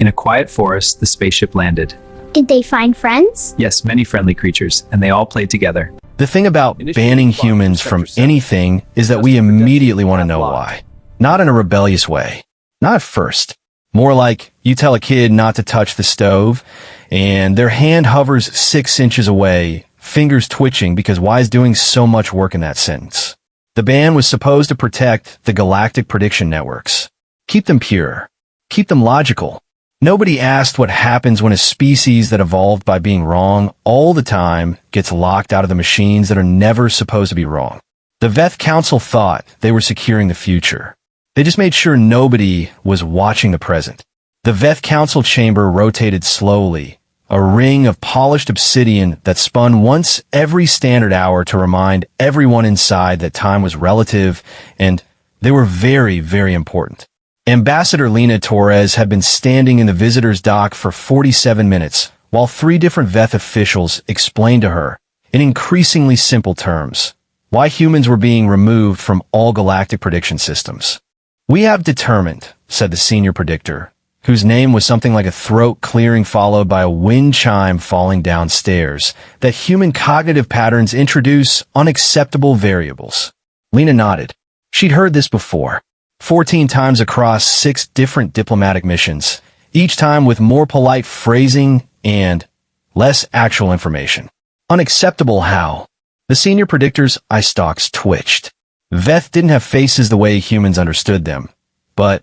In a quiet forest, the spaceship landed. Did they find friends? Yes, many friendly creatures, and they all played together. The thing about banning humans from anything is that we immediately want to know why. Not in a rebellious way. Not at first. More like you tell a kid not to touch the stove, and their hand hovers 6 inches away, fingers twitching because why is doing so much work in that sentence? The ban was supposed to protect the galactic prediction networks. Keep them pure. Keep them logical. Nobody asked what happens when a species that evolved by being wrong all the time gets locked out of the machines that are never supposed to be wrong. The Veth Council thought they were securing the future. They just made sure nobody was watching the present. The Veth Council chamber rotated slowly, a ring of polished obsidian that spun once every standard hour to remind everyone inside that time was relative and they were very, very important. Ambassador Lena Torres had been standing in the visitor's dock for 47 minutes, while 3 different Veth officials explained to her, in increasingly simple terms, why humans were being removed from all galactic prediction systems. "We have determined," said the senior predictor, whose name was something like a throat clearing followed by a wind chime falling downstairs, "that human cognitive patterns introduce unacceptable variables." Lena nodded. She'd heard this before. 14 times across 6 different diplomatic missions, each time with more polite phrasing and less actual information. Unacceptable how? The senior predictor's eye stalks twitched. Veth didn't have faces the way humans understood them, but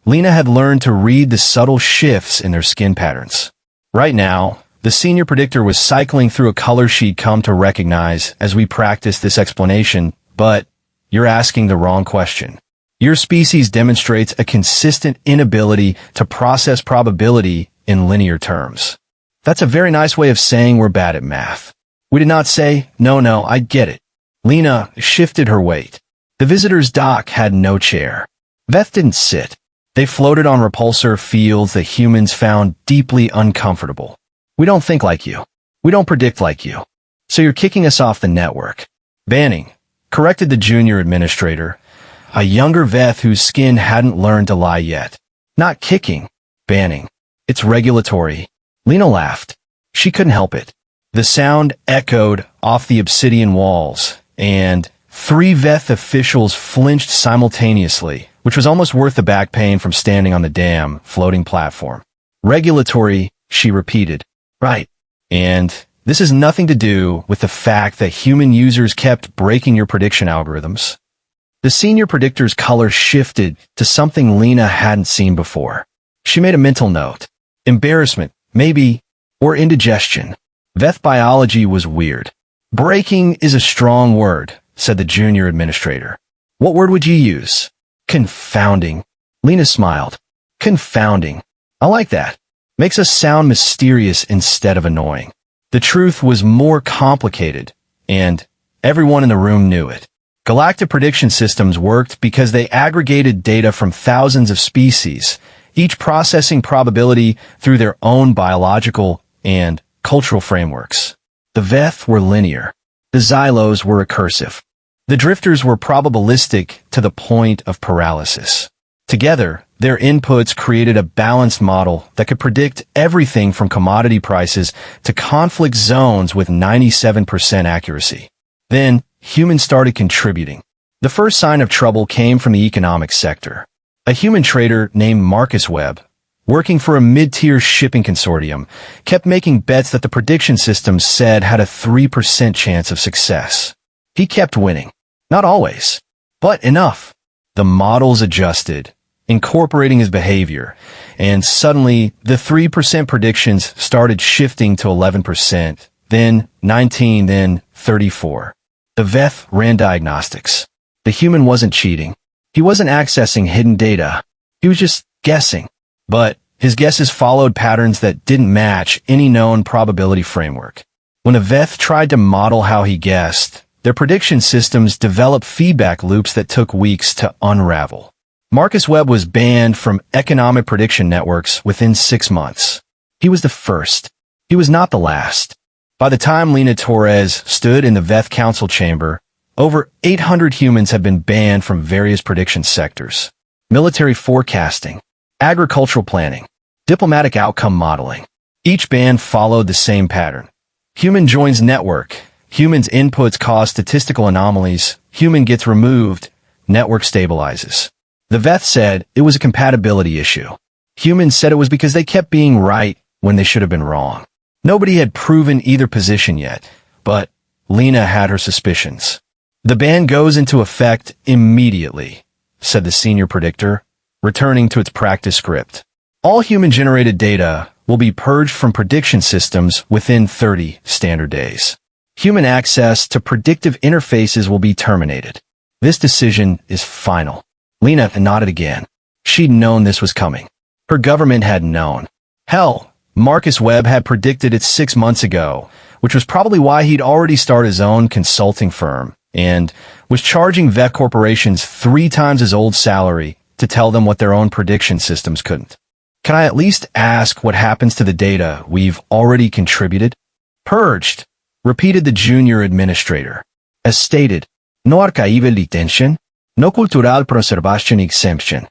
Lena had learned to read the subtle shifts in their skin patterns. Right now, the senior predictor was cycling through a color she'd come to recognize as we practiced this explanation, but you're asking the wrong question. Your species demonstrates a consistent inability to process probability in linear terms. That's a very nice way of saying we're bad at math. We did not say, no, I get it. Lena shifted her weight. The visitor's dock had no chair. Veth didn't sit. They floated on repulsor fields that humans found deeply uncomfortable. We don't think like you. We don't predict like you. So you're kicking us off the network. Banning, corrected the junior administrator, a younger Veth whose skin hadn't learned to lie yet. Not kicking, banning. It's regulatory. Lena laughed. She couldn't help it. The sound echoed off the obsidian walls, and 3 Veth officials flinched simultaneously, which was almost worth the back pain from standing on the damn floating platform. Regulatory, she repeated. Right. And this has nothing to do with the fact that human users kept breaking your prediction algorithms. The senior predictor's color shifted to something Lena hadn't seen before. She made a mental note. Embarrassment, maybe, or indigestion. Veth biology was weird. Breaking is a strong word, said the junior administrator. What word would you use? Confounding. Lena smiled. Confounding. I like that. Makes us sound mysterious instead of annoying. The truth was more complicated, and everyone in the room knew it. Galactic prediction systems worked because they aggregated data from thousands of species, each processing probability through their own biological and cultural frameworks. The Veth were linear. The Xylos were recursive. The Drifters were probabilistic to the point of paralysis. Together, their inputs created a balanced model that could predict everything from commodity prices to conflict zones with 97% accuracy. Then, humans started contributing. The first sign of trouble came from the economic sector. A human trader named Marcus Webb, working for a mid-tier shipping consortium, kept making bets that the prediction systems said had a 3% chance of success. He kept winning. Not always, but enough. The models adjusted, incorporating his behavior, and suddenly the 3% predictions started shifting to 11%, then 19%, then 34%. The Veth ran diagnostics. The human wasn't cheating. He wasn't accessing hidden data. He was just guessing. But his guesses followed patterns that didn't match any known probability framework. When a Veth tried to model how he guessed, their prediction systems developed feedback loops that took weeks to unravel. Marcus Webb was banned from economic prediction networks within 6 months. He was the first. He was not the last. By the time Lena Torres stood in the Veth Council chamber, over 800 humans had been banned from various prediction sectors. Military forecasting, agricultural planning, Diplomatic outcome modeling. Each band followed the same pattern. Human joins network. Human's inputs cause statistical anomalies. Human gets removed. Network stabilizes. The Veth said it was a compatibility issue. Humans said it was because they kept being right when they should have been wrong. Nobody had proven either position yet, but Lena had her suspicions. The ban goes into effect immediately, said the senior predictor, returning to its practice script. All human-generated data will be purged from prediction systems within 30 standard days. Human access to predictive interfaces will be terminated. This decision is final. Lena nodded again. She'd known this was coming. Her government had known. Hell, Marcus Webb had predicted it 6 months ago, which was probably why he'd already started his own consulting firm and was charging Veth corporations 3 times his old salary to tell them what their own prediction systems couldn't. Can I at least ask what happens to the data we've already contributed? Purged, repeated the junior administrator. As stated, no archival detention, no cultural preservation exemption.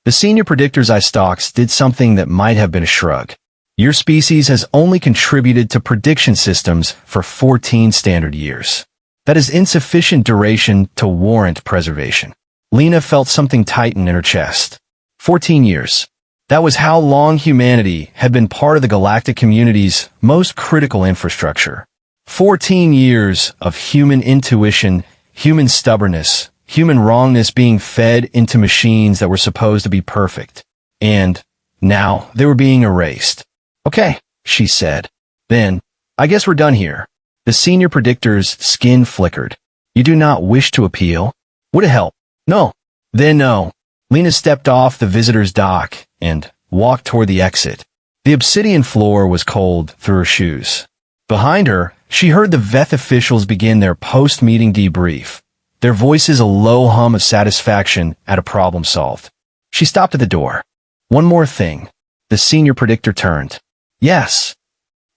The senior predictor's eye stalks did something that might have been a shrug. Your species has only contributed to prediction systems for 14 standard years. That is insufficient duration to warrant preservation. Lena felt something tighten in her chest. 14 years. That was how long humanity had been part of the galactic community's most critical infrastructure. 14 years of human intuition, human stubbornness, human wrongness being fed into machines that were supposed to be perfect. And now they were being erased. Okay, she said. Then, I guess we're done here. The senior predictor's skin flickered. You do not wish to appeal? Would it help? No. Then no. Lena stepped off the visitor's dock and walked toward the exit. The obsidian floor was cold through her shoes. Behind her, she heard the Veth officials begin their post-meeting debrief, their voices a low hum of satisfaction at a problem solved. She stopped at the door. One more thing. The senior predictor turned. Yes.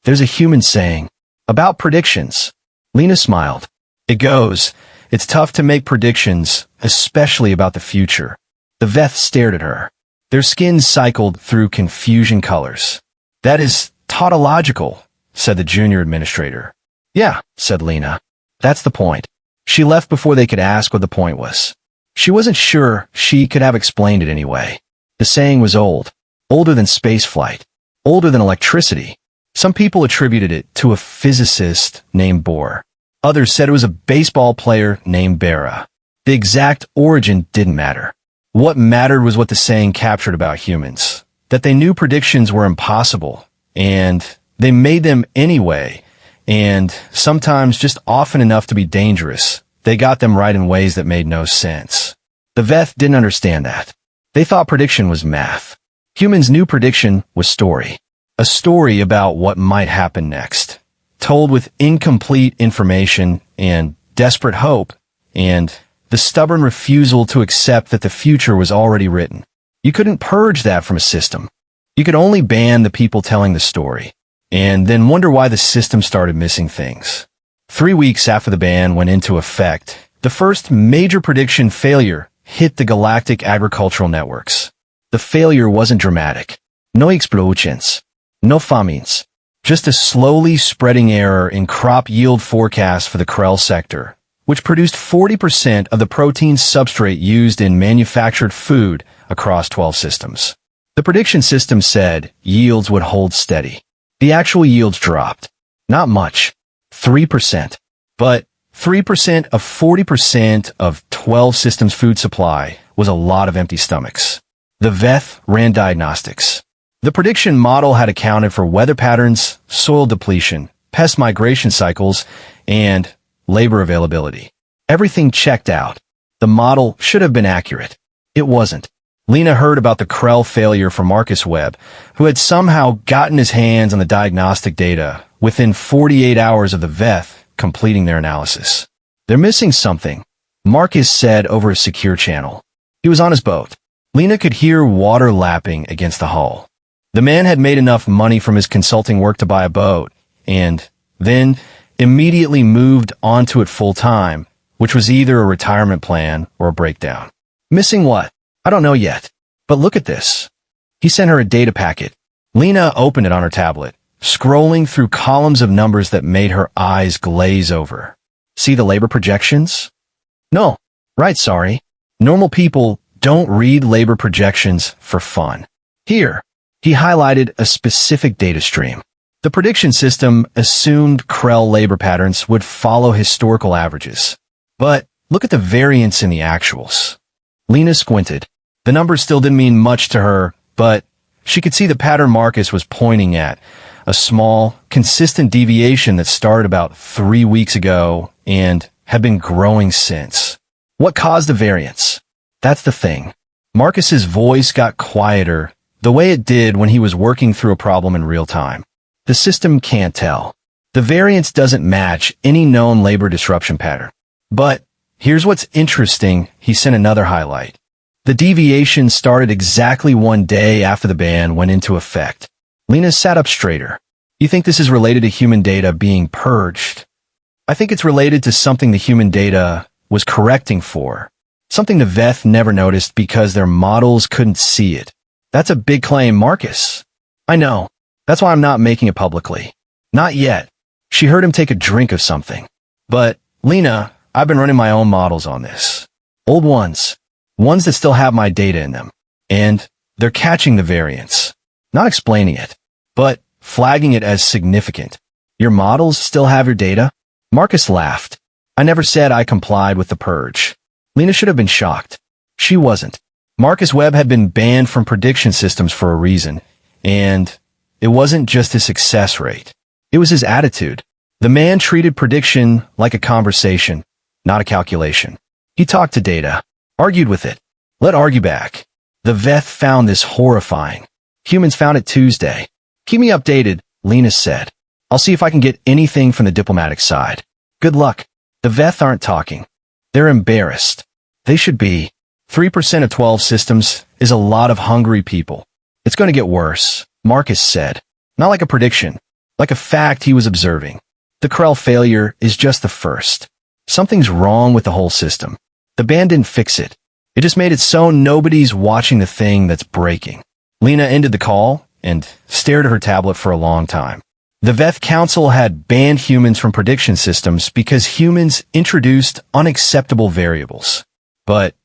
There's a human saying. About predictions. Lena smiled. It goes, it's tough to make predictions, especially about the future. The Veth stared at her. Their skins cycled through confusion colors. That is tautological, said the junior administrator. Yeah, said Lena. That's the point. She left before they could ask what the point was. She wasn't sure she could have explained it anyway. The saying was old. Older than spaceflight. Older than electricity. Some people attributed it to a physicist named Bohr. Others said it was a baseball player named Berra. The exact origin didn't matter. What mattered was what the saying captured about humans. That they knew predictions were impossible, and they made them anyway, and sometimes just often enough to be dangerous. They got them right in ways that made no sense. The Veth didn't understand that. They thought prediction was math. Humans knew prediction was story. A story about what might happen next, told with incomplete information and desperate hope, and the stubborn refusal to accept that the future was already written. You couldn't purge that from a system. You could only ban the people telling the story, and then wonder why the system started missing things. 3 weeks after the ban went into effect, the first major prediction failure hit the galactic agricultural networks. The failure wasn't dramatic. No explosions. No famines. Just a slowly spreading error in crop yield forecasts for the Krell sector, which produced 40% of the protein substrate used in manufactured food across 12 systems. The prediction system said yields would hold steady. The actual yields dropped. Not much. 3%. But 3% of 40% of 12 systems food supply was a lot of empty stomachs. The Veth ran diagnostics. The prediction model had accounted for weather patterns, soil depletion, pest migration cycles, and labor availability. Everything checked out. The model should have been accurate. It wasn't. Lena heard about the Krell failure for Marcus Webb, who had somehow gotten his hands on the diagnostic data within 48 hours of the Veth completing their analysis. They're missing something, Marcus said over a secure channel. He was on his boat. Lena could hear water lapping against the hull. The man had made enough money from his consulting work to buy a boat, and then immediately moved onto it full-time, which was either a retirement plan or a breakdown. Missing what? I don't know yet. But look at this. He sent her a data packet. Lena opened it on her tablet, scrolling through columns of numbers that made her eyes glaze over. See the labor projections? No. Right, sorry. Normal people don't read labor projections for fun. Here, he highlighted a specific data stream. The prediction system assumed Krell labor patterns would follow historical averages. But look at the variance in the actuals. Lena squinted. The numbers still didn't mean much to her, but she could see the pattern Marcus was pointing at, a small, consistent deviation that started about 3 weeks ago and had been growing since. What caused the variance? That's the thing. Marcus's voice got quieter, the way it did when he was working through a problem in real time. The system can't tell. The variance doesn't match any known labor disruption pattern. But here's what's interesting, he sent another highlight. The deviation started exactly 1 day after the ban went into effect. Lena sat up straighter. You think this is related to human data being purged? I think it's related to something the human data was correcting for. Something the Veth never noticed because their models couldn't see it. That's a big claim, Marcus. I know. That's why I'm not making it publicly. Not yet. She heard him take a drink of something. But, Lena, I've been running my own models on this. Old ones. Ones that still have my data in them. And they're catching the variance. Not explaining it, but flagging it as significant. Your models still have your data? Marcus laughed. I never said I complied with the purge. Lena should have been shocked. She wasn't. Marcus Webb had been banned from prediction systems for a reason, and it wasn't just his success rate. It was his attitude. The man treated prediction like a conversation, not a calculation. He talked to data, argued with it, let argue back. The Veth found this horrifying. Humans found it Tuesday. Keep me updated, Lena said. I'll see if I can get anything from the diplomatic side. Good luck. The Veth aren't talking. They're embarrassed. They should be. 3% of 12 systems is a lot of hungry people. It's going to get worse, Marcus said. Not like a prediction, like a fact he was observing. The Krell failure is just the first. Something's wrong with the whole system. The ban didn't fix it. It just made it so nobody's watching the thing that's breaking. Lena ended the call and stared at her tablet for a long time. The Veth Council had banned humans from prediction systems because humans introduced unacceptable variables. But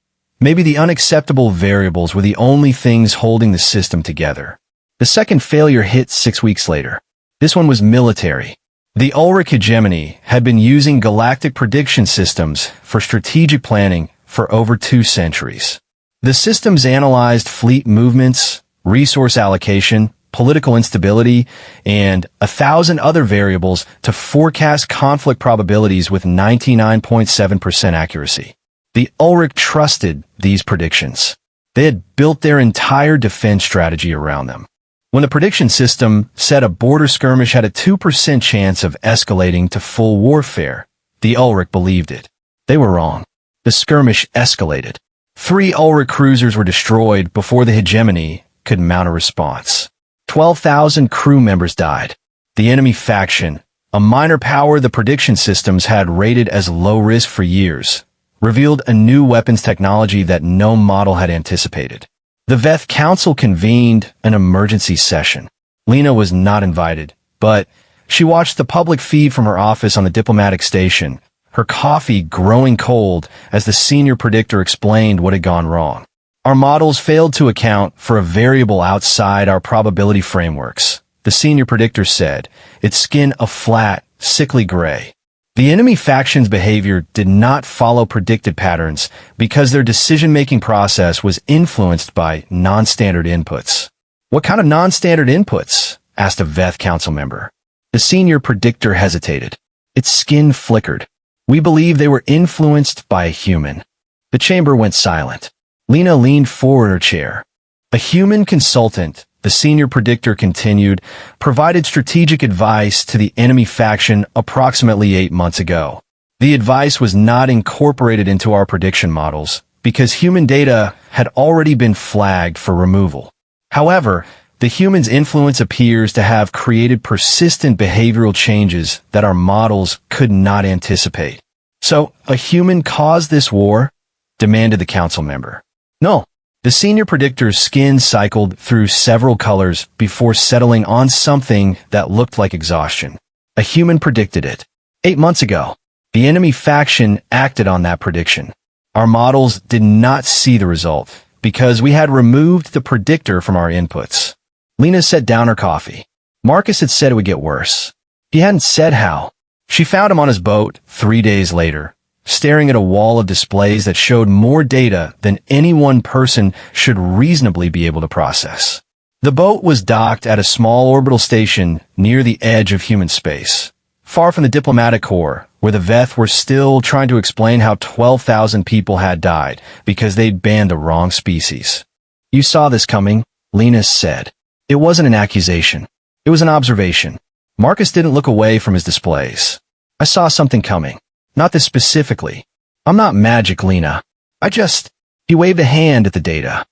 maybe the unacceptable variables were the only things holding the system together. The second failure hit 6 weeks later. This one was military. The Ulrich hegemony had been using galactic prediction systems for strategic planning for over 2 centuries. The systems analyzed fleet movements, resource allocation, political instability, and 1,000 other variables to forecast conflict probabilities with 99.7% accuracy. The Ulrich trusted these predictions. They had built their entire defense strategy around them. When the prediction system said a border skirmish had a 2% chance of escalating to full warfare, the Ulrich believed it. They were wrong. The skirmish escalated. 3 Ulrich cruisers were destroyed before the hegemony could mount a response. 12,000 crew members died. The enemy faction, a minor power the prediction systems had rated as low risk for years, revealed a new weapons technology that no model had anticipated. The Veth Council convened an emergency session. Lena was not invited, but she watched the public feed from her office on the diplomatic station, her coffee growing cold as the senior predictor explained what had gone wrong. Our models failed to account for a variable outside our probability frameworks, the senior predictor said, its skin a flat, sickly gray. The enemy faction's behavior did not follow predicted patterns because their decision-making process was influenced by non-standard inputs. What kind of non-standard inputs? Asked a Veth Council member. The senior predictor hesitated. Its skin flickered. We believe they were influenced by a human. The chamber went silent. Lena leaned forward in her chair. A human consultant, the senior predictor continued, provided strategic advice to the enemy faction approximately 8 months ago. The advice was not incorporated into our prediction models because human data had already been flagged for removal. However, the human's influence appears to have created persistent behavioral changes that our models could not anticipate. So, a human caused this war? Demanded the council member. No, The senior predictor's skin cycled through several colors before settling on something that looked like exhaustion. A human predicted it. 8 months ago, the enemy faction acted on that prediction. Our models did not see the result because we had removed the predictor from our inputs. Lena set down her coffee. Marcus had said it would get worse. He hadn't said how. She found him on his boat 3 days later, staring at a wall of displays that showed more data than any one person should reasonably be able to process. The boat was docked at a small orbital station near the edge of human space, far from the diplomatic corps, where the Veth were still trying to explain how 12,000 people had died because they'd banned the wrong species. You saw this coming, Lena said. It wasn't an accusation. It was an observation. Marcus didn't look away from his displays. I saw something coming. Not this specifically. I'm not magic, Lena. He waved a hand at the data.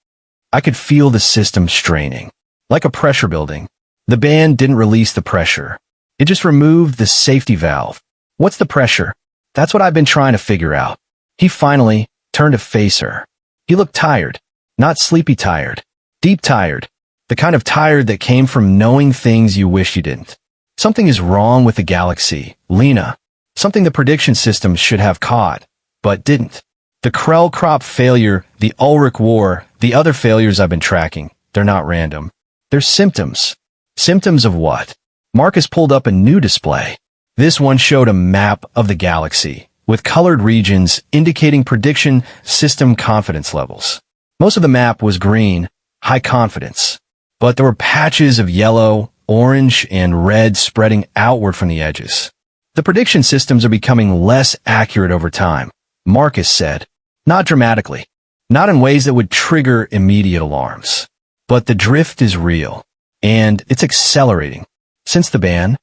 I could feel the system straining. Like a pressure building. The band didn't release the pressure. It just removed the safety valve. What's the pressure? That's what I've been trying to figure out. He finally turned to face her. He looked tired. Not sleepy tired. Deep tired. The kind of tired that came from knowing things you wish you didn't. Something is wrong with the galaxy, Lena. Something the prediction systems should have caught, but didn't. The Krell crop failure, the Ulrich War, the other failures I've been tracking, they're not random. They're symptoms. Symptoms of what? Marcus pulled up a new display. This one showed a map of the galaxy, with colored regions indicating prediction system confidence levels. Most of the map was green, high confidence, but there were patches of yellow, orange, and red spreading outward from the edges. The prediction systems are becoming less accurate over time, Marcus said. Not dramatically. Not in ways that would trigger immediate alarms. But the drift is real. And it's accelerating. Since the ban?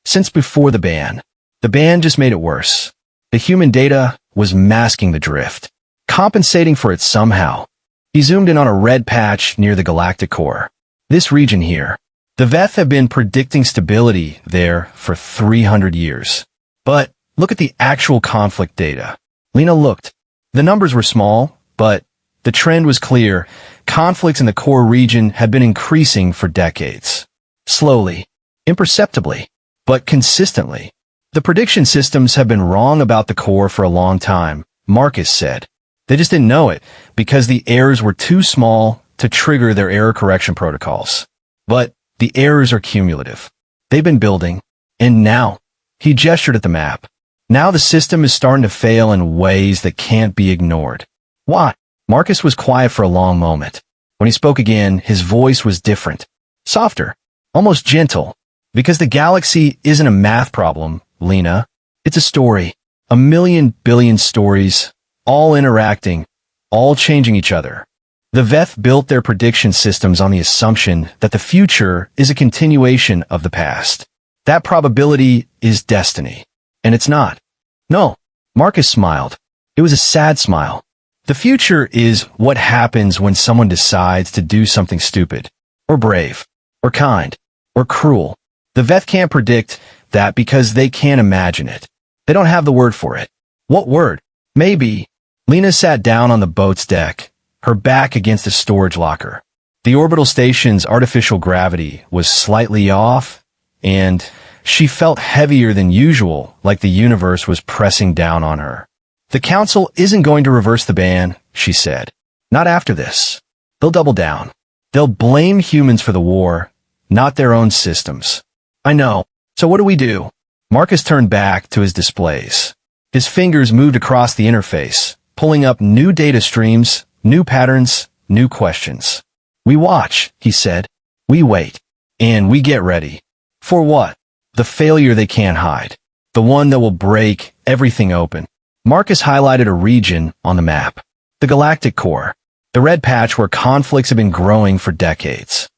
Since before the ban. The ban just made it worse. The human data was masking the drift. Compensating for it somehow. He zoomed in on a red patch near the galactic core. This region here. The Veth have been predicting stability there for 300 years. But look at the actual conflict data. Lena looked. The numbers were small, but the trend was clear. Conflicts in the core region had been increasing for decades. Slowly, imperceptibly, but consistently. The prediction systems have been wrong about the core for a long time, Marcus said. They just didn't know it because the errors were too small to trigger their error correction protocols. But the errors are cumulative. They've been building, and now, he gestured at the map. Now the system is starting to fail in ways that can't be ignored. Why? Marcus was quiet for a long moment. When he spoke again, his voice was different. Softer. Almost gentle. Because the galaxy isn't a math problem, Lena. It's a story. 1,000,000 billion stories, all interacting, all changing each other. The Veth built their prediction systems on the assumption that the future is a continuation of the past. That probability is destiny. And it's not. No. Marcus smiled. It was a sad smile. The future is what happens when someone decides to do something stupid, or brave, or kind, or cruel. The Veth can't predict that because they can't imagine it. They don't have the word for it. What word? Maybe. Lena sat down on the boat's deck, her back against a storage locker. The orbital station's artificial gravity was slightly off, and she felt heavier than usual, like the universe was pressing down on her. The Council isn't going to reverse the ban, she said. Not after this. They'll double down. They'll blame humans for the war, not their own systems. I know. So what do we do? Marcus turned back to his displays. His fingers moved across the interface, pulling up new data streams, new patterns, new questions. We watch, he said. We wait. And we get ready. For what? The failure they can't hide. The one that will break everything open. Marcus highlighted a region on the map. The galactic core. The red patch where conflicts have been growing for decades.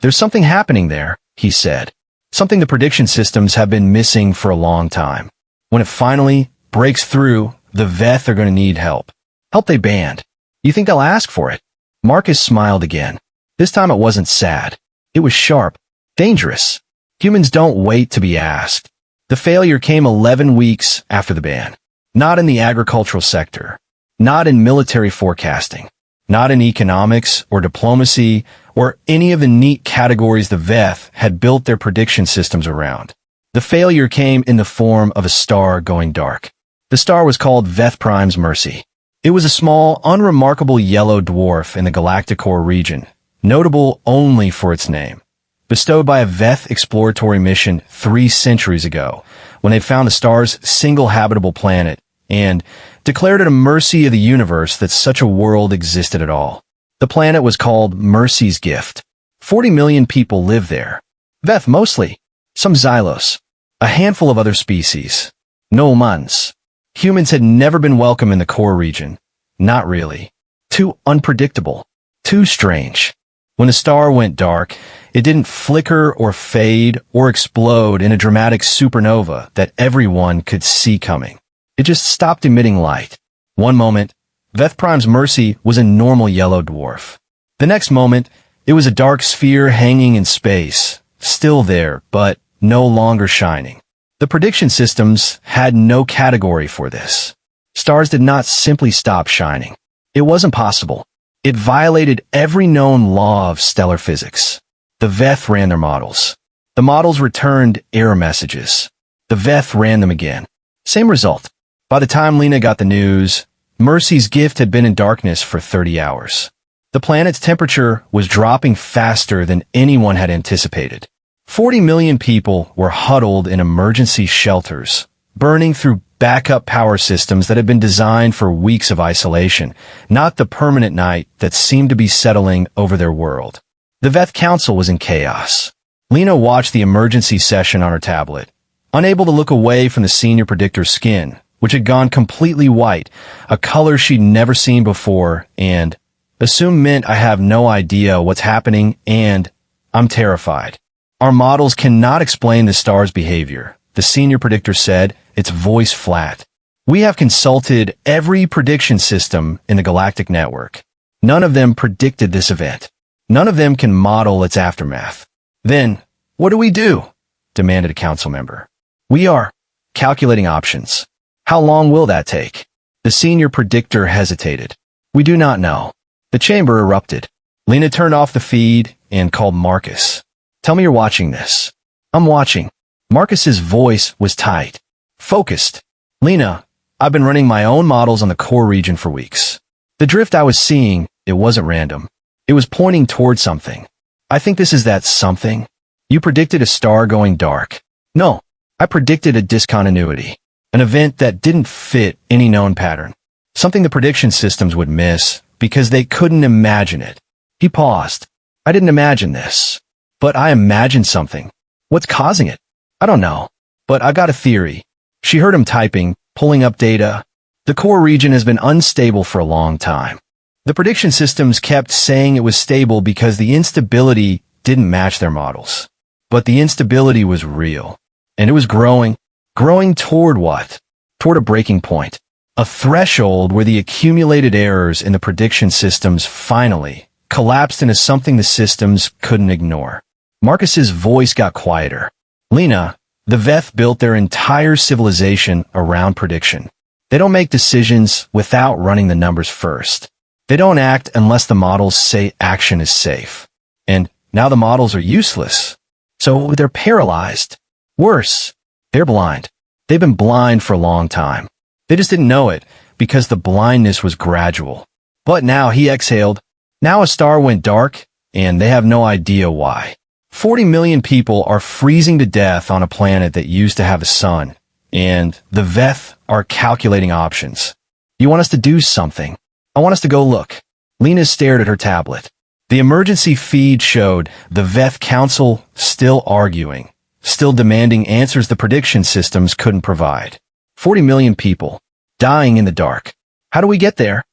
There's something happening there, he said. Something the prediction systems have been missing for a long time. When it finally breaks through, the Veth are going to need help. Help they banned. You think they'll ask for it? Marcus smiled again. This time it wasn't sad. It was sharp. Dangerous. Humans don't wait to be asked. The failure came 11 weeks after the ban. Not in the agricultural sector. Not in military forecasting. not in economics or diplomacy or any of the neat categories the Veth had built their prediction systems around. The failure came in the form of a star going dark. The star was called Veth Prime's Mercy. It was a small, unremarkable yellow dwarf in the Galactic region, notable only for its name. Bestowed by a Veth exploratory mission 3 centuries ago, when they found the star's single habitable planet, and declared it a mercy of the universe that such a world existed at all. The planet was called Mercy's Gift. 40 million people live there. Veth mostly. Some Xylos. A handful of other species. No humans. Humans had never been welcome in the core region. Not really. Too unpredictable. Too strange. When the star went dark, it didn't flicker or fade or explode in a dramatic supernova that everyone could see coming. It just stopped emitting light. One moment, Veth Prime's Mercy was a normal yellow dwarf. The next moment, it was a dark sphere hanging in space, still there, but no longer shining. The prediction systems had no category for this. Stars did not simply stop shining. It wasn't possible. It violated every known law of stellar physics. The Veth ran their models. The models returned error messages. The Veth ran them again. Same result. By the time Lena got the news, Mercy's Gift had been in darkness for 30 hours. The planet's temperature was dropping faster than anyone had anticipated. 40 million people were huddled in emergency shelters, burning through backup power systems that had been designed for weeks of isolation, not the permanent night that seemed to be settling over their world. The Veth Council was in chaos. Lena watched the emergency session on her tablet, unable to look away from the senior predictor's skin, which had gone completely white, a color she'd never seen before, and assumed meant I have no idea what's happening and I'm terrified. Our models cannot explain the star's behavior, the senior predictor said, its voice flat. We have consulted every prediction system in the galactic network. None of them predicted this event. None of them can model its aftermath. Then, what do we do? Demanded a council member. We are calculating options. How long will that take? The senior predictor hesitated. We do not know. The chamber erupted. Lena turned off the feed and called Marcus. Tell me you're watching this. I'm watching. Marcus's voice was tight, focused. Lena, I've been running my own models on the core region for weeks. The drift I was seeing, it wasn't random. It was pointing toward something. I think this is that something. You predicted a star going dark. No, I predicted a discontinuity. An event that didn't fit any known pattern. Something the prediction systems would miss because they couldn't imagine it. He paused. I didn't imagine this. But I imagined something. What's causing it? I don't know. But I got a theory. She heard him typing, pulling up data. The core region has been unstable for a long time. The prediction systems kept saying it was stable because the instability didn't match their models. But the instability was real. And it was growing. Growing toward what? Toward a breaking point. A threshold where the accumulated errors in the prediction systems finally collapsed into something the systems couldn't ignore. Marcus's voice got quieter. Lena, the Veth built their entire civilization around prediction. They don't make decisions without running the numbers first. They don't act unless the models say action is safe. And now the models are useless. So they're paralyzed. Worse, they're blind. They've been blind for a long time. They just didn't know it because the blindness was gradual. But now he exhaled. Now a star went dark, and they have no idea why. 40 million people are freezing to death on a planet that used to have a sun, and the Veth are calculating options. You want us to do something? I want us to go look. Lena stared at her tablet. The emergency feed showed the Veth Council still arguing, still demanding answers the prediction systems couldn't provide. 40 million people, dying in the dark. How do we get there?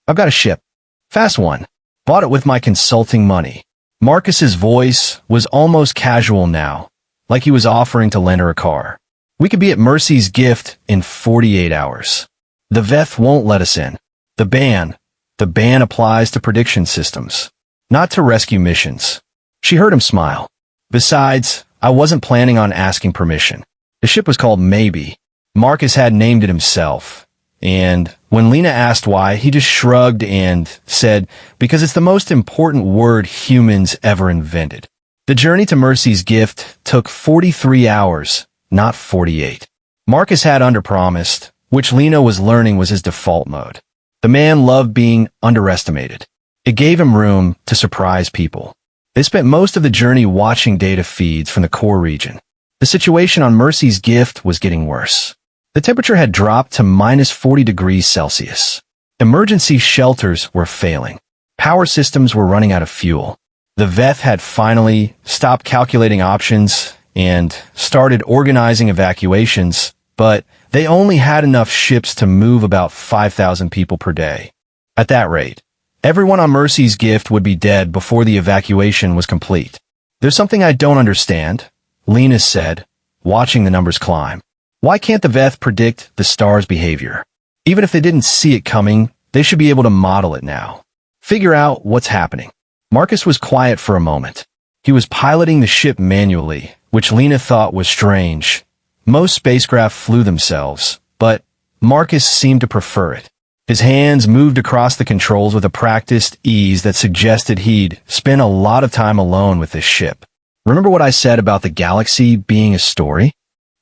I've got a ship. Fast one. Bought it with my consulting money. Marcus's voice was almost casual now, like he was offering to lend her a car. We could be at Mercy's Gift in 48 hours. The Veth won't let us in. The ban applies to prediction systems, not to rescue missions. She heard him smile. Besides, I wasn't planning on asking permission. The ship was called Maybe. Marcus had named it himself, and When Lena asked why, he just shrugged and said, because it's the most important word humans ever invented. The journey to Mercy's gift took 43 hours, not 48. Marcus had underpromised, which Lena was learning was his default mode. The man loved being underestimated. It gave him room to surprise people. They spent most of the journey watching data feeds from the core region. The situation on Mercy's gift was getting worse. The temperature had dropped to minus 40 degrees Celsius. Emergency shelters were failing. Power systems were running out of fuel. The Veth had finally stopped calculating options and started organizing evacuations, but they only had enough ships to move about 5,000 people per day. At that rate, everyone on Mercy's gift would be dead before the evacuation was complete. There's something I don't understand, Lena said, watching the numbers climb. Why can't the Veth predict the star's behavior? Even if they didn't see it coming, they should be able to model it now. Figure out what's happening. Marcus was quiet for a moment. He was piloting the ship manually, which Lena thought was strange. Most spacecraft flew themselves, but Marcus seemed to prefer it. His hands moved across the controls with a practiced ease that suggested he'd spent a lot of time alone with this ship. Remember what I said about the galaxy being a story?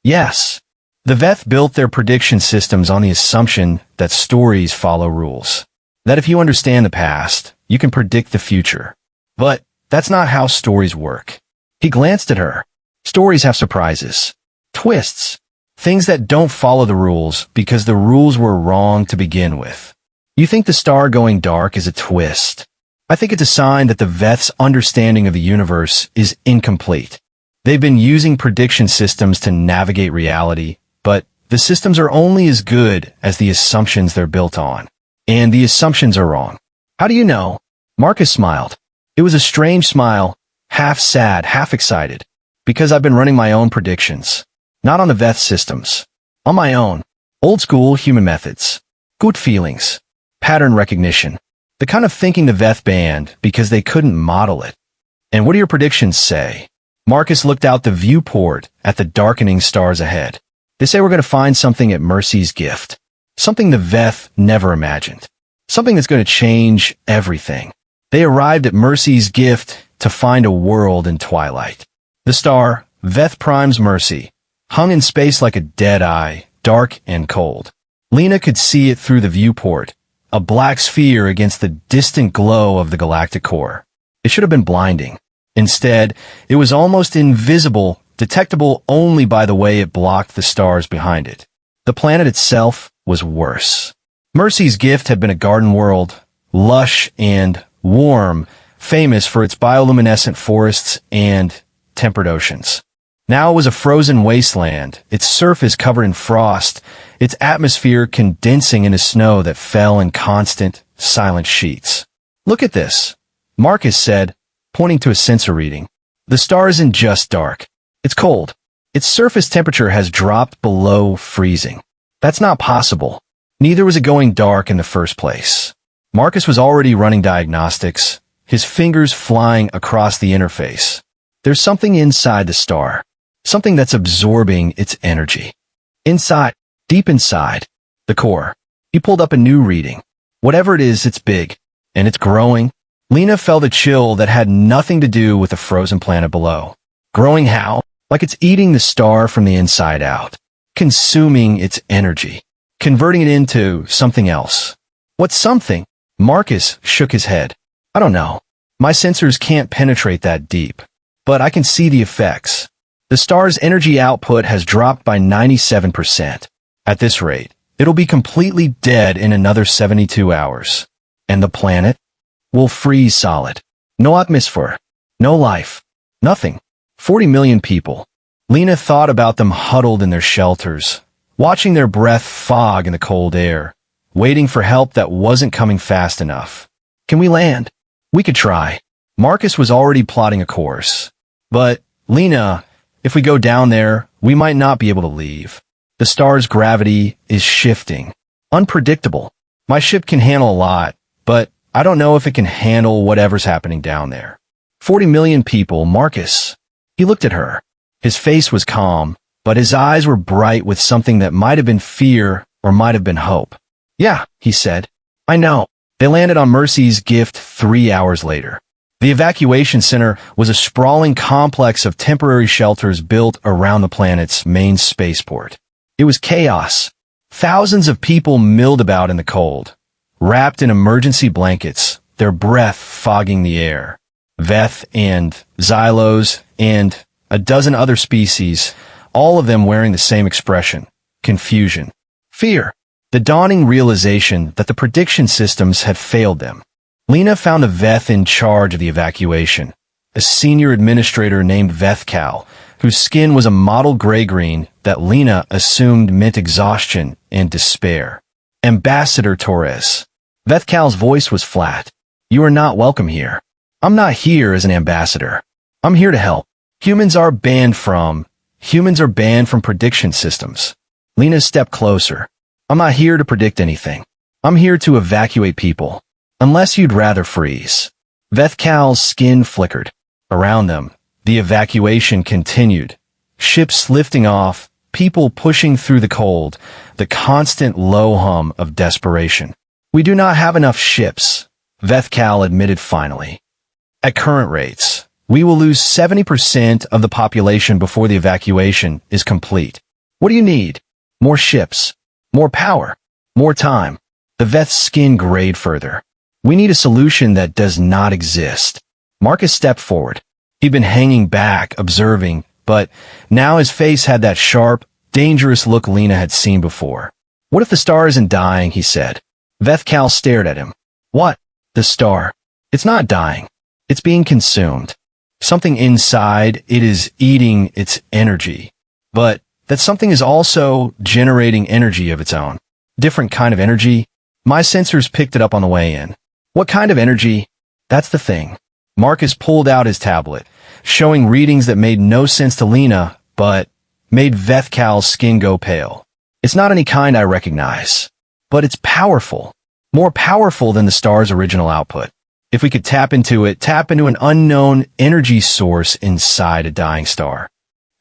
Yes. The Veth built their prediction systems on the assumption that stories follow rules. That if you understand the past, you can predict the future. But that's not how stories work. He glanced at her. Stories have surprises, twists, things that don't follow the rules because the rules were wrong to begin with. You think the star going dark is a twist. I think it's a sign that the Veth's understanding of the universe is incomplete. They've been using prediction systems to navigate reality, but the systems are only as good as the assumptions they're built on. And the assumptions are wrong. How do you know? Marcus smiled. It was a strange smile, half sad, half excited. Because I've been running my own predictions. Not on the Veth systems. On my own. Old school human methods. Good feelings. Pattern recognition. The kind of thinking the Veth banned because they couldn't model it. And what do your predictions say? Marcus looked out the viewport at the darkening stars ahead. They say we're going to find something at Mercy's gift. Something the Veth never imagined. Something that's going to change everything. They arrived at Mercy's gift to find a world in twilight. The star, Veth Prime's Mercy, hung in space like a dead eye, dark and cold. Lena could see it through the viewport, a black sphere against the distant glow of the galactic core. It should have been blinding. Instead, it was almost invisible, detectable only by the way it blocked the stars behind it. The planet itself was worse. Mercy's gift had been a garden world, lush and warm, famous for its bioluminescent forests and temperate oceans. Now it was a frozen wasteland, its surface covered in frost, its atmosphere condensing into snow that fell in constant, silent sheets. Look at this, Marcus said, pointing to a sensor reading. The star isn't just dark. It's cold. Its surface temperature has dropped below freezing. That's not possible. Neither was it going dark in the first place. Marcus was already running diagnostics, his fingers flying across the interface. There's something inside the star. Something that's absorbing its energy. Inside, deep inside, the core. He pulled up a new reading. Whatever it is, it's big. And it's growing. Lena felt a chill that had nothing to do with the frozen planet below. Growing how? Like it's eating the star from the inside out. Consuming its energy. Converting it into something else. What's something? Marcus shook his head. I don't know. My sensors can't penetrate that deep. But I can see the effects. The star's energy output has dropped by 97%. At this rate, it'll be completely dead in another 72 hours. And the planet will freeze solid. No atmosphere. No life. Nothing. 40 million people. Lena thought about them huddled in their shelters, watching their breath fog in the cold air, waiting for help that wasn't coming fast enough. Can we land? We could try. Marcus was already plotting a course. But, Lena, if we go down there, we might not be able to leave. The star's gravity is shifting. Unpredictable. My ship can handle a lot, but I don't know if it can handle whatever's happening down there. 40 million people, Marcus. He looked at her. His face was calm, but his eyes were bright with something that might have been fear or might have been hope. Yeah, he said. I know. They landed on Mercy's Gift 3 hours later. The evacuation center was a sprawling complex of temporary shelters built around the planet's main spaceport. It was chaos. Thousands of people milled about in the cold, wrapped in emergency blankets, their breath fogging the air. Veth and Xylos and a dozen other species, all of them wearing the same expression: confusion, fear, the dawning realization that the prediction systems had failed them. Lena found a Veth in charge of the evacuation, a senior administrator named Vethcal, whose skin was a mottled gray-green that Lena assumed meant exhaustion and despair. Ambassador Torres. Vethcal's voice was flat. You are not welcome here. I'm not here as an ambassador. I'm here to help. Humans are banned from prediction systems. Lena stepped closer. I'm not here to predict anything. I'm here to evacuate people. Unless you'd rather freeze. Vethcal's skin flickered. Around them, the evacuation continued. Ships lifting off, people pushing through the cold, the constant low hum of desperation. We do not have enough ships, Vethcal admitted finally. At current rates, we will lose 70% of the population before the evacuation is complete. What do you need? More ships, more power, more time. The Veth's skin grayed further. We need a solution that does not exist. Marcus stepped forward. He'd been hanging back, observing, but now his face had that sharp, dangerous look Lena had seen before. What if the star isn't dying, he said. Vethcal stared at him. What? The star. It's not dying. It's being consumed. Something inside it is eating its energy. But that something is also generating energy of its own. Different kind of energy. My sensors picked it up on the way in. What kind of energy? That's the thing. Marcus pulled out his tablet, showing readings that made no sense to Lena, but made Vethcal's skin go pale. It's not any kind I recognize, but it's powerful. More powerful than the star's original output. If we could tap into an unknown energy source inside a dying star.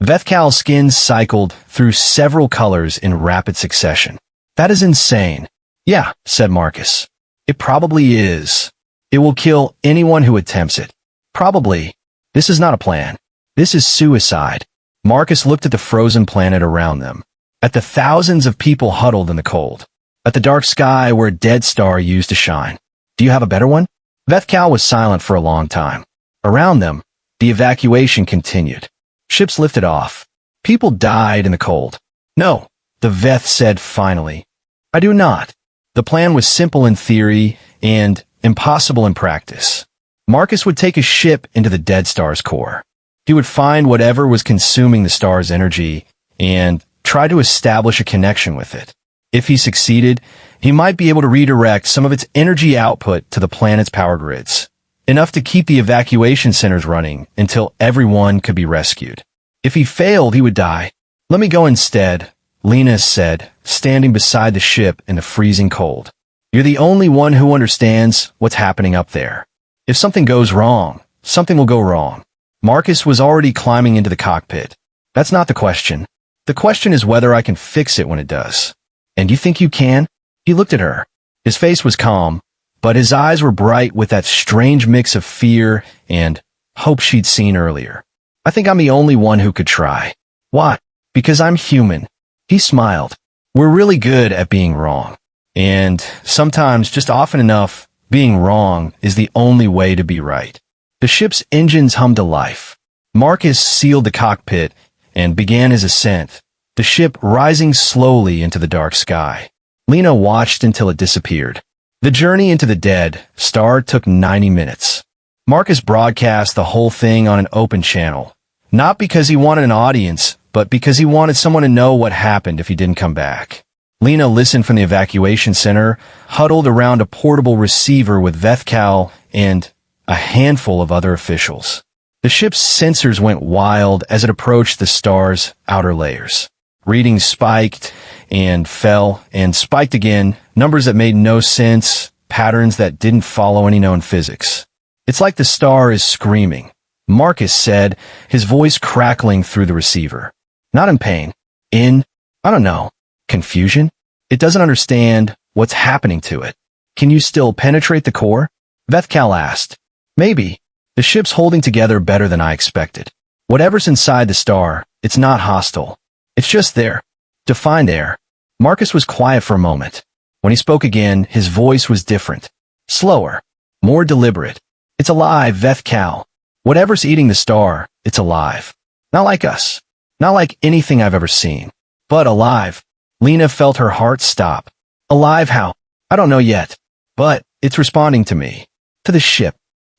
Vethcal's skin cycled through several colors in rapid succession. That is insane. Yeah, said Marcus. It probably is. It will kill anyone who attempts it. Probably. This is not a plan. This is suicide. Marcus looked at the frozen planet around them, at the thousands of people huddled in the cold, at the dark sky where a dead star used to shine. Do you have a better one? Vethcal was silent for a long time. Around them, the evacuation continued. Ships lifted off. People died in the cold. No, the Veth said finally. I do not. The plan was simple in theory and impossible in practice. Marcus would take a ship into the dead star's core. He would find whatever was consuming the star's energy and try to establish a connection with it. If he succeeded, he might be able to redirect some of its energy output to the planet's power grids, enough to keep the evacuation centers running until everyone could be rescued. If he failed, he would die. Let me go instead, Lena said, standing beside the ship in the freezing cold. You're the only one who understands what's happening up there. If something goes wrong, something will go wrong. Marcus was already climbing into the cockpit. That's not the question. The question is whether I can fix it when it does. And you think you can? He looked at her. His face was calm, but his eyes were bright with that strange mix of fear and hope she'd seen earlier. I think I'm the only one who could try. Why? Because I'm human. He smiled. We're really good at being wrong. And sometimes, just often enough, being wrong is the only way to be right. The ship's engines hummed to life. Marcus sealed the cockpit and began his ascent, the ship rising slowly into the dark sky. Lena watched until it disappeared. The journey into the dead star took 90 minutes. Marcus broadcast the whole thing on an open channel, not because he wanted an audience, but because he wanted someone to know what happened if he didn't come back. Lena listened from the evacuation center, huddled around a portable receiver with Vethcal and a handful of other officials. The ship's sensors went wild as it approached the star's outer layers. Readings spiked and fell and spiked again, numbers that made no sense, patterns that didn't follow any known physics. It's like the star is screaming, Marcus said, his voice crackling through the receiver. Not in pain. I don't know, confusion? It doesn't understand What's happening to it? Can you still penetrate the core? Vethkal asked. Maybe. The ship's holding together better than I expected. Whatever's inside the star, it's not hostile. It's just there. Defined there. Marcus was quiet for a moment. When he spoke again, his voice was different. Slower. More deliberate. It's alive, Vethkal. Whatever's eating the star, it's alive. Not like us. Not like anything I've ever seen. But alive. Lena felt her heart stop. Alive how? I don't know yet. But it's responding to me. To the ship.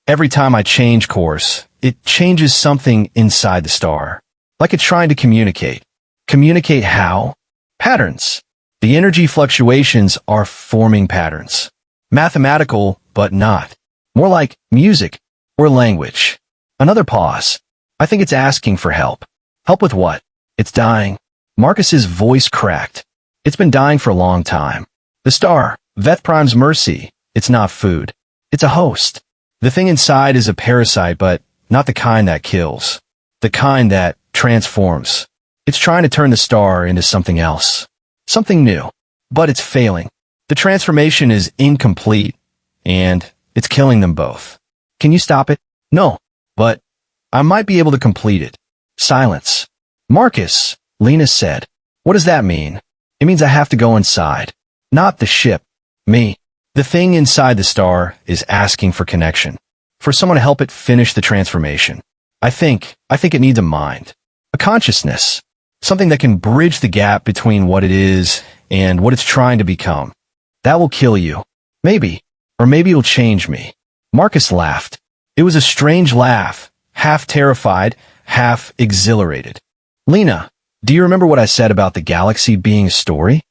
Every time I change course, it changes something inside the star. Like it's trying to communicate. Communicate how? Patterns. The energy fluctuations are forming patterns. Mathematical, but not. More like music or language. Another pause. I think it's asking for help. Help with what? It's dying. Marcus's voice cracked. It's been dying for a long time. The star, Veth Prime's mercy, it's not food. It's a host. The thing inside is a parasite, but not the kind that kills. The kind that transforms. It's trying to turn the star into something else. Something new. But it's failing. The transformation is incomplete, and it's killing them both. Can you stop it? No. But I might be able to complete it. Silence. Marcus, Lena said. What does that mean? It means I have to go inside. Not the ship. Me. The thing inside the star is asking for connection. For someone to help it finish the transformation. I think it needs a mind. A consciousness. Something that can bridge the gap between what it is and what it's trying to become. That will kill you. Maybe. Or maybe it'll change me. Marcus laughed. It was a strange laugh. Half terrified, half exhilarated. Lena, do you remember what I said about the galaxy being a story?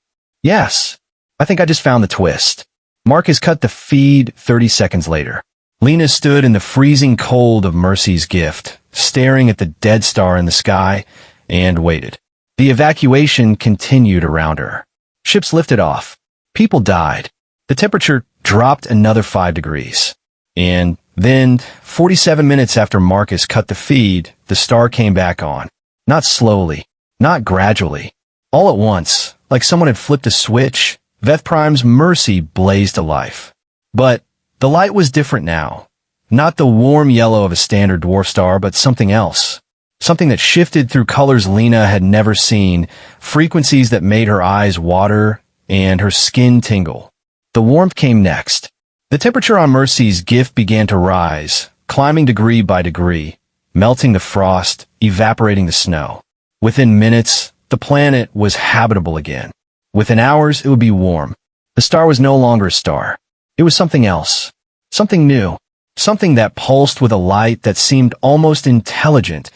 Yes. I think I just found the twist. Marcus cut the feed 30 seconds later. Lena stood in the freezing cold of Mercy's gift, staring at the dead star in the sky, and waited. The evacuation continued around her. Ships lifted off. People died. The temperature dropped another 5 degrees. And then, 47 minutes after Marcus cut the feed, the star came back on. Not slowly, not gradually. All at once, like someone had flipped a switch, Veth Prime's mercy blazed to life. But the light was different now. Not the warm yellow of a standard dwarf star, but something else. Something that shifted through colors Lena had never seen, frequencies that made her eyes water and her skin tingle. The warmth came next. The temperature on Mercy's gift began to rise, climbing degree by degree, melting the frost, evaporating the snow. Within minutes, the planet was habitable again. Within hours, it would be warm. The star was no longer a star. It was something else. Something new. Something that pulsed with a light that seemed almost intelligent,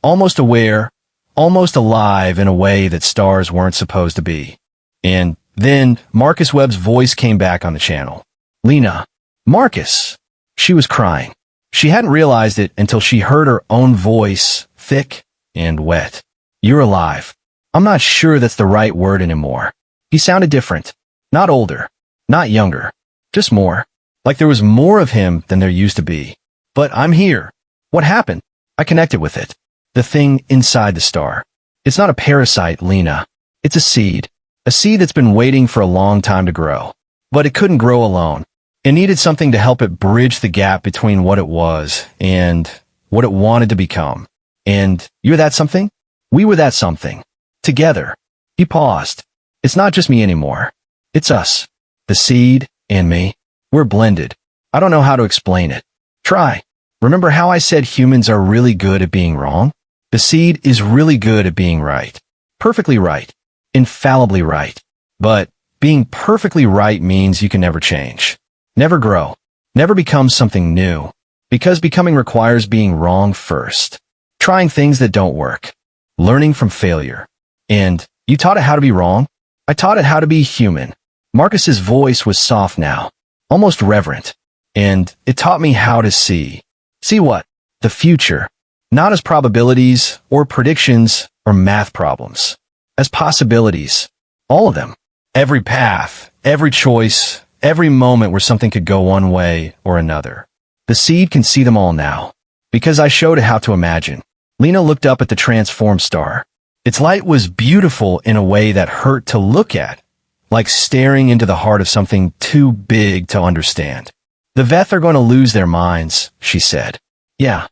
almost aware, almost alive in a way that stars weren't supposed to be. And then Marcus Webb's voice came back on the channel. Lena. Marcus. She was crying. She hadn't realized it until she heard her own voice, thick and wet. You're alive. I'm not sure that's the right word anymore. He sounded different. Not older. Not younger. Just more. Like there was more of him than there used to be. But I'm here. What happened? I connected with it. The thing inside the star. It's not a parasite, Lena. It's a seed. A seed that's been waiting for a long time to grow. But it couldn't grow alone. It needed something to help it bridge the gap between what it was and what it wanted to become. And you're that something? We were that something. Together. He paused. It's not just me anymore. It's us. The seed and me. We're blended. I don't know how to explain it. Try. Remember how I said humans are really good at being wrong? The seed is really good at being right. Perfectly right. Infallibly right. But being perfectly right means you can never change. Never grow. Never become something new. Because becoming requires being wrong first. Trying things that don't work. Learning from failure. And you taught it how to be wrong? I taught it how to be human. Marcus's voice was soft now. Almost reverent. And it taught me how to see. See what? The future. Not as probabilities or predictions or math problems. As possibilities. All of them. Every path, every choice, every moment where something could go one way or another. The seed can see them all now. Because I showed it how to imagine. Lena looked up at the transformed star. Its light was beautiful in a way that hurt to look at. like staring into the heart of something too big to understand. The Veth are going to lose their minds, she said. Yeah.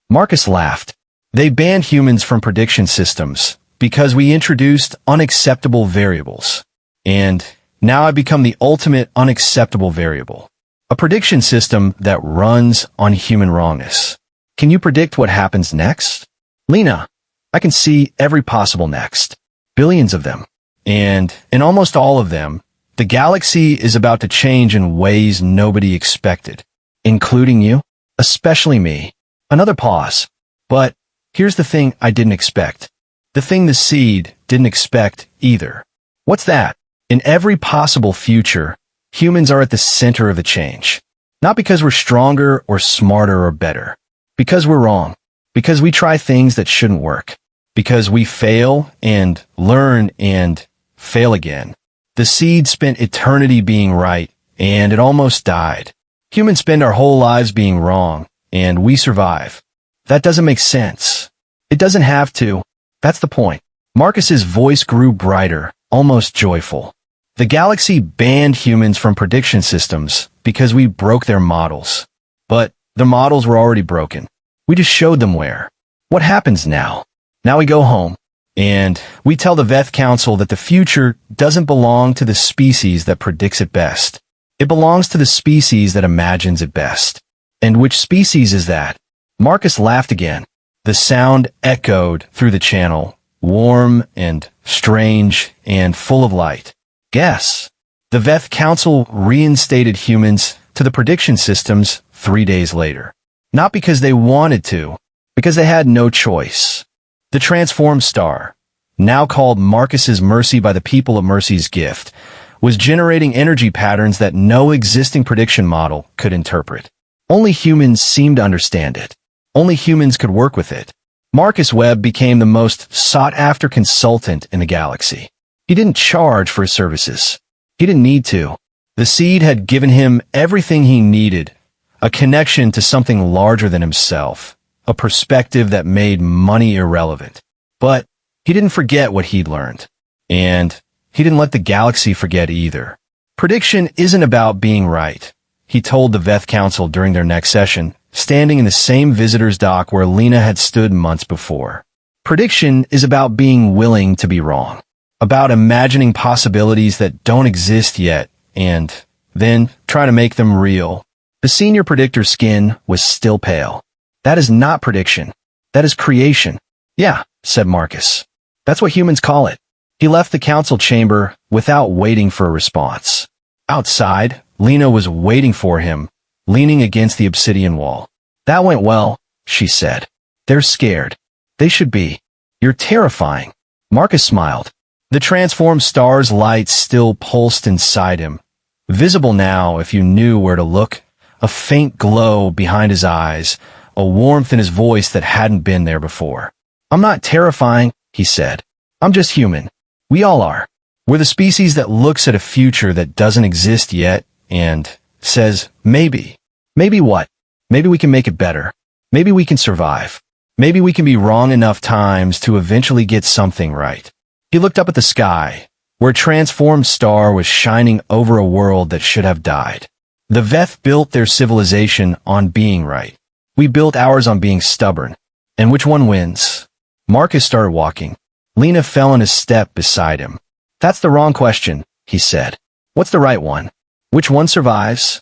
Marcus laughed. They banned humans from prediction systems because we introduced unacceptable variables. And now I've become the ultimate unacceptable variable. A prediction system that runs on human wrongness. Can you predict what happens next? Lena, I can see every possible next. Billions of them. And in almost all of them, the galaxy is about to change in ways nobody expected. Including you? Especially me. Another pause. But here's the thing I didn't expect. The thing the seed didn't expect either. What's that? In every possible future, humans are at the center of the change. Not because we're stronger or smarter or better. Because we're wrong. Because we try things that shouldn't work. Because we fail and learn and fail again. The seed spent eternity being right, and it almost died. Humans spend our whole lives being wrong, and we survive. That doesn't make sense. It doesn't have to. That's the point. Marcus's voice grew brighter, almost joyful. The galaxy banned humans from prediction systems because we broke their models. But the models were already broken. We just showed them where. What happens now? Now we go home, and we tell the Veth Council that the future doesn't belong to the species that predicts it best. It belongs to the species that imagines it best. And which species is that? Marcus laughed again. The sound echoed through the channel, warm and strange and full of light. Guess. The Veth Council reinstated humans to the prediction systems 3 days later. Not because they wanted to, because they had no choice. The transformed star, now called Marcus's Mercy by the people of Mercy's Gift, was generating energy patterns that no existing prediction model could interpret. Only humans seemed to understand it. Only humans could work with it. Marcus Webb became the most sought-after consultant in the galaxy. He didn't charge for his services. He didn't need to. The seed had given him everything he needed, a connection to something larger than himself, a perspective that made money irrelevant. But he didn't forget what he'd learned. And he didn't let the galaxy forget either. Prediction isn't about being right, he told the Veth Council during their next session, standing in the same visitor's dock where Lena had stood months before. Prediction is about being willing to be wrong. About imagining possibilities that don't exist yet, and then trying to make them real. The senior predictor's skin was still pale. That is not prediction. That is creation. Yeah, said Marcus. That's what humans call it. He left the council chamber without waiting for a response. Outside, Lena was waiting for him, leaning against the obsidian wall. That went well, she said. They're scared. They should be. You're terrifying. Marcus smiled. The transformed star's light still pulsed inside him. Visible now if you knew where to look. A faint glow behind his eyes, a warmth in his voice that hadn't been there before. I'm not terrifying, he said. I'm just human. We all are. We're the species that looks at a future that doesn't exist yet and says, maybe. Maybe what? Maybe we can make it better. Maybe we can survive. Maybe we can be wrong enough times to eventually get something right. He looked up at the sky, where a transformed star was shining over a world that should have died. The Veth built their civilization on being right. We built ours on being stubborn. And which one wins? Marcus started walking. Lena fell in a step beside him. That's the wrong question, he said. What's the right one? Which one survives?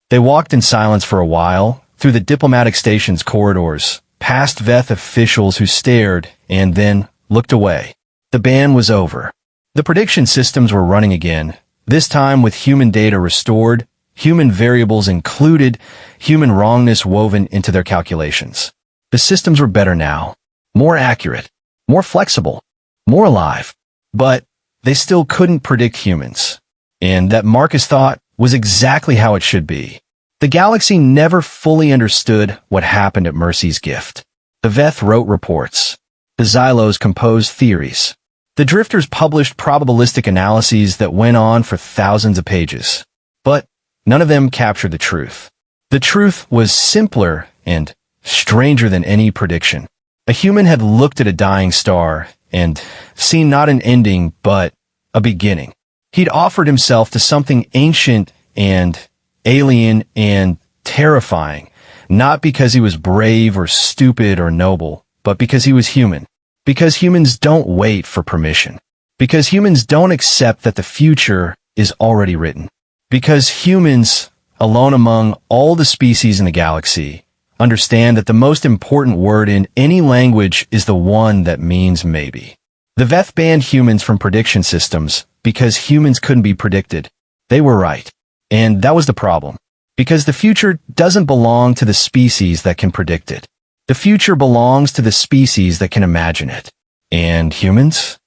They walked in silence for a while, through the diplomatic station's corridors, past Veth officials who stared and then looked away. The ban was over. The prediction systems were running again, this time with human data restored, human variables included, human wrongness woven into their calculations. The systems were better now, more accurate, more flexible, more alive. But they still couldn't predict humans. And that Marcus thought was exactly how it should be. The galaxy never fully understood what happened at Mercy's Gift. The Veth wrote reports. The Xylos composed theories. The Drifters published probabilistic analyses that went on for thousands of pages. But none of them captured the truth. The truth was simpler and stranger than any prediction. A human had looked at a dying star and seen not an ending but a beginning. He'd offered himself to something ancient and alien and terrifying, not because he was brave or stupid or noble, but because he was human. Because humans don't wait for permission. Because humans don't accept that the future is already written. Because humans, alone among all the species in the galaxy, understand that the most important word in any language is the one that means maybe. The Veth banned humans from prediction systems because humans couldn't be predicted. They were right. And that was the problem. Because the future doesn't belong to the species that can predict it. The future belongs to the species that can imagine it. And humans?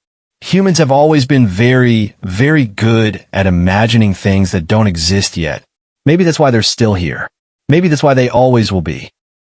Humans have always been very, very good at imagining things that don't exist yet. Maybe that's why they're still here. Maybe that's why they always will be.